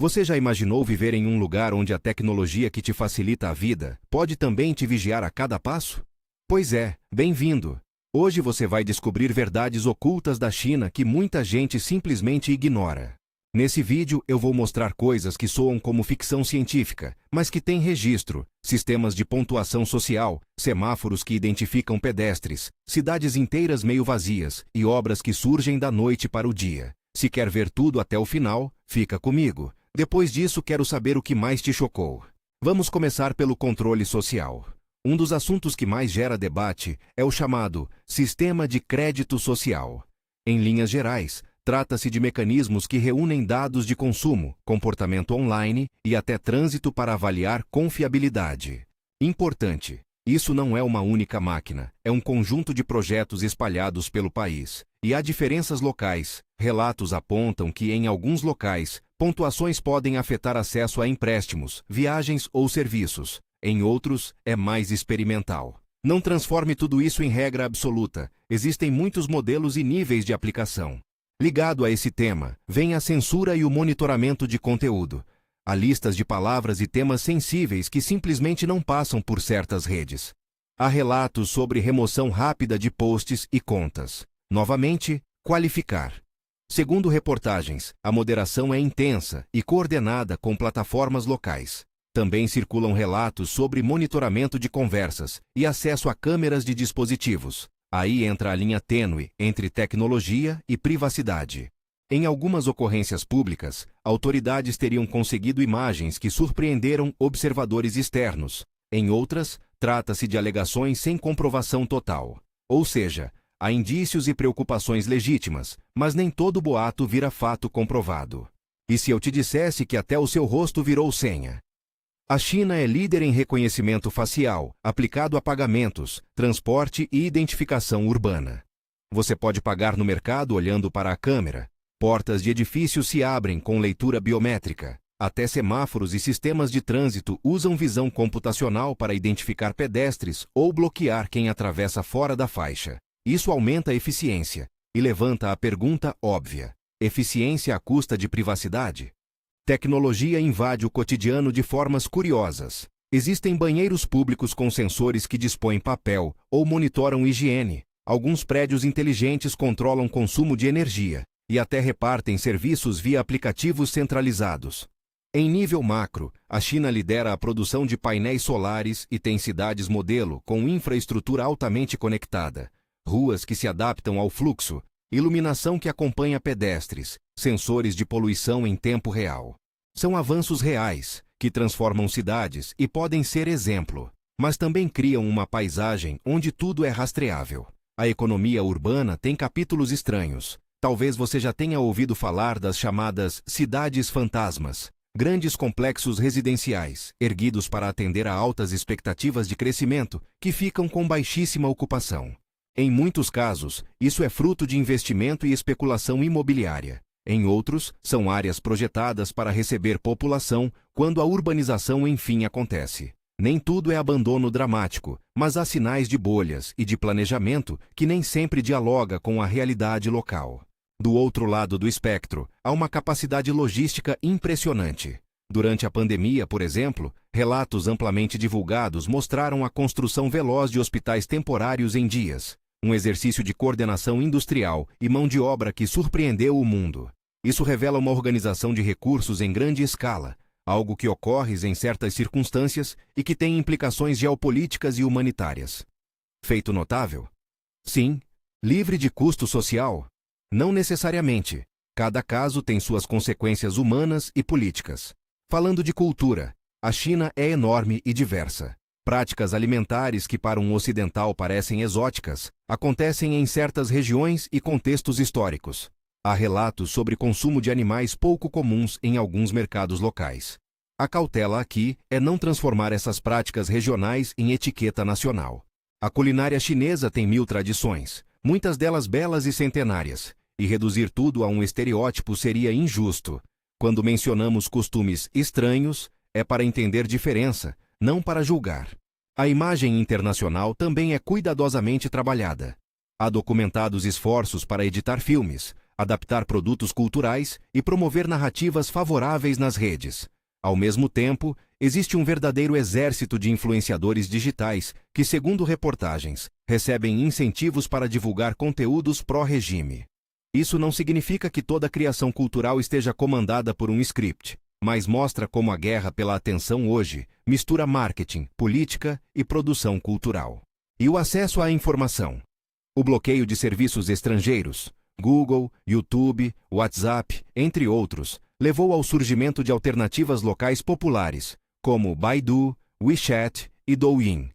Você já imaginou viver em um lugar onde a tecnologia que te facilita a vida pode também te vigiar a cada passo? Pois é, bem-vindo! Hoje você vai descobrir verdades ocultas da China que muita gente simplesmente ignora. Nesse vídeo eu vou mostrar coisas que soam como ficção científica, mas que têm registro: sistemas de pontuação social, semáforos que identificam pedestres, cidades inteiras meio vazias e obras que surgem da noite para o dia. Se quer ver tudo até o final, fica comigo. Depois disso, quero saber o que mais te chocou. Vamos começar pelo controle social. Um dos assuntos que mais gera debate é o chamado sistema de crédito social. Em linhas gerais, trata-se de mecanismos que reúnem dados de consumo, comportamento online e até trânsito para avaliar confiabilidade. Importante: isso não é uma única máquina, é um conjunto de projetos espalhados pelo país. E há diferenças locais. Relatos apontam que, em alguns locais, pontuações podem afetar acesso a empréstimos, viagens ou serviços. Em outros, é mais experimental. Não transforme tudo isso em regra absoluta. Existem muitos modelos e níveis de aplicação. Ligado a esse tema, vem a censura e o monitoramento de conteúdo. Há listas de palavras e temas sensíveis que simplesmente não passam por certas redes. Há relatos sobre remoção rápida de posts e contas. Novamente, qualificar. Segundo reportagens, a moderação é intensa e coordenada com plataformas locais. Também circulam relatos sobre monitoramento de conversas e acesso a câmeras de dispositivos. Aí entra a linha tênue entre tecnologia e privacidade. Em algumas ocorrências públicas, autoridades teriam conseguido imagens que surpreenderam observadores externos. Em outras, trata-se de alegações sem comprovação total. Ou seja, há indícios e preocupações legítimas, mas nem todo boato vira fato comprovado. E se eu te dissesse que até o seu rosto virou senha? A China é líder em reconhecimento facial, aplicado a pagamentos, transporte e identificação urbana. Você pode pagar no mercado olhando para a câmera. Portas de edifícios se abrem com leitura biométrica. Até semáforos e sistemas de trânsito usam visão computacional para identificar pedestres ou bloquear quem atravessa fora da faixa. Isso aumenta a eficiência e levanta a pergunta óbvia: eficiência à custa de privacidade? Tecnologia invade o cotidiano de formas curiosas. Existem banheiros públicos com sensores que dispõem papel ou monitoram higiene. Alguns prédios inteligentes controlam consumo de energia e até repartem serviços via aplicativos centralizados. Em nível macro, a China lidera a produção de painéis solares e tem cidades modelo com infraestrutura altamente conectada. Ruas que se adaptam ao fluxo, iluminação que acompanha pedestres, sensores de poluição em tempo real. São avanços reais, que transformam cidades e podem ser exemplo, mas também criam uma paisagem onde tudo é rastreável. A economia urbana tem capítulos estranhos. Talvez você já tenha ouvido falar das chamadas cidades fantasmas, grandes complexos residenciais, erguidos para atender a altas expectativas de crescimento, que ficam com baixíssima ocupação. Em muitos casos, isso é fruto de investimento e especulação imobiliária. Em outros, são áreas projetadas para receber população quando a urbanização enfim acontece. Nem tudo é abandono dramático, mas há sinais de bolhas e de planejamento que nem sempre dialoga com a realidade local. Do outro lado do espectro, há uma capacidade logística impressionante. Durante a pandemia, por exemplo, relatos amplamente divulgados mostraram a construção veloz de hospitais temporários em dias. Um exercício de coordenação industrial e mão de obra que surpreendeu o mundo. Isso revela uma organização de recursos em grande escala, algo que ocorre em certas circunstâncias e que tem implicações geopolíticas e humanitárias. Feito notável? Sim. Livre de custo social? Não necessariamente. Cada caso tem suas consequências humanas e políticas. Falando de cultura, a China é enorme e diversa. Práticas alimentares que para um ocidental parecem exóticas, acontecem em certas regiões e contextos históricos. Há relatos sobre consumo de animais pouco comuns em alguns mercados locais. A cautela aqui é não transformar essas práticas regionais em etiqueta nacional. A culinária chinesa tem 1000 tradições, muitas delas belas e centenárias, e reduzir tudo a um estereótipo seria injusto. Quando mencionamos costumes estranhos, é para entender diferença, não para julgar. A imagem internacional também é cuidadosamente trabalhada. Há documentados esforços para editar filmes, adaptar produtos culturais e promover narrativas favoráveis nas redes. Ao mesmo tempo, existe um verdadeiro exército de influenciadores digitais que, segundo reportagens, recebem incentivos para divulgar conteúdos pró-regime. Isso não significa que toda criação cultural esteja comandada por um script, mas mostra como a guerra pela atenção hoje mistura marketing, política e produção cultural. E o acesso à informação. O bloqueio de serviços estrangeiros, Google, YouTube, WhatsApp, entre outros, levou ao surgimento de alternativas locais populares, como Baidu, WeChat e Douyin.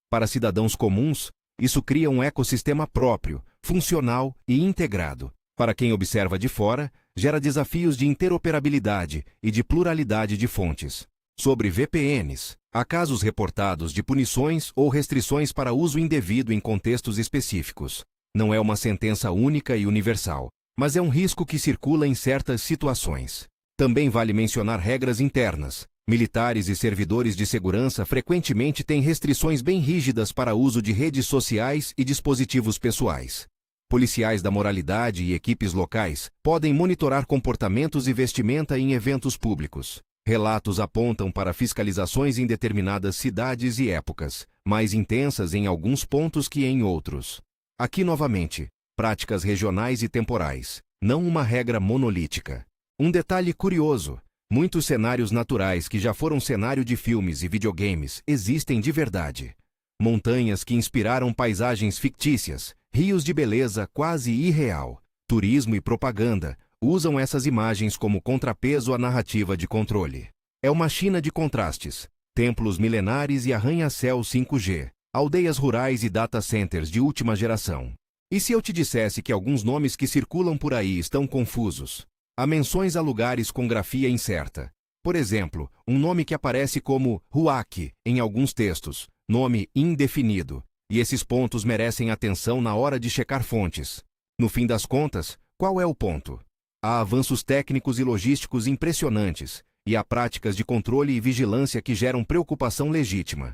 Para cidadãos comuns, isso cria um ecossistema próprio, funcional e integrado. Para quem observa de fora, gera desafios de interoperabilidade e de pluralidade de fontes. Sobre VPNs, há casos reportados de punições ou restrições para uso indevido em contextos específicos. Não é uma sentença única e universal, mas é um risco que circula em certas situações. Também vale mencionar regras internas. Militares e servidores de segurança frequentemente têm restrições bem rígidas para uso de redes sociais e dispositivos pessoais. Policiais da moralidade e equipes locais podem monitorar comportamentos e vestimenta em eventos públicos. Relatos apontam para fiscalizações em determinadas cidades e épocas, mais intensas em alguns pontos que em outros. Aqui novamente, práticas regionais e temporais, não uma regra monolítica. Um detalhe curioso: muitos cenários naturais que já foram cenário de filmes e videogames existem de verdade. Montanhas que inspiraram paisagens fictícias, rios de beleza quase irreal, turismo e propaganda usam essas imagens como contrapeso à narrativa de controle. É uma China de contrastes, templos milenares e arranha-céus 5G, aldeias rurais e data centers de última geração. E se eu te dissesse que alguns nomes que circulam por aí estão confusos? Há menções a lugares com grafia incerta. Por exemplo, um nome que aparece como Huac em alguns textos, nome indefinido. E esses pontos merecem atenção na hora de checar fontes. No fim das contas, qual é o ponto? Há avanços técnicos e logísticos impressionantes, e há práticas de controle e vigilância que geram preocupação legítima.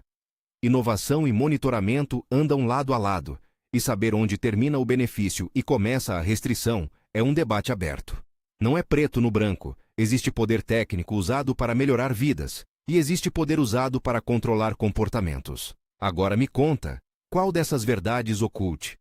Inovação e monitoramento andam lado a lado, e saber onde termina o benefício e começa a restrição é um debate aberto. Não é preto no branco, existe poder técnico usado para melhorar vidas, e existe poder usado para controlar comportamentos. Agora me conta, qual dessas verdades oculte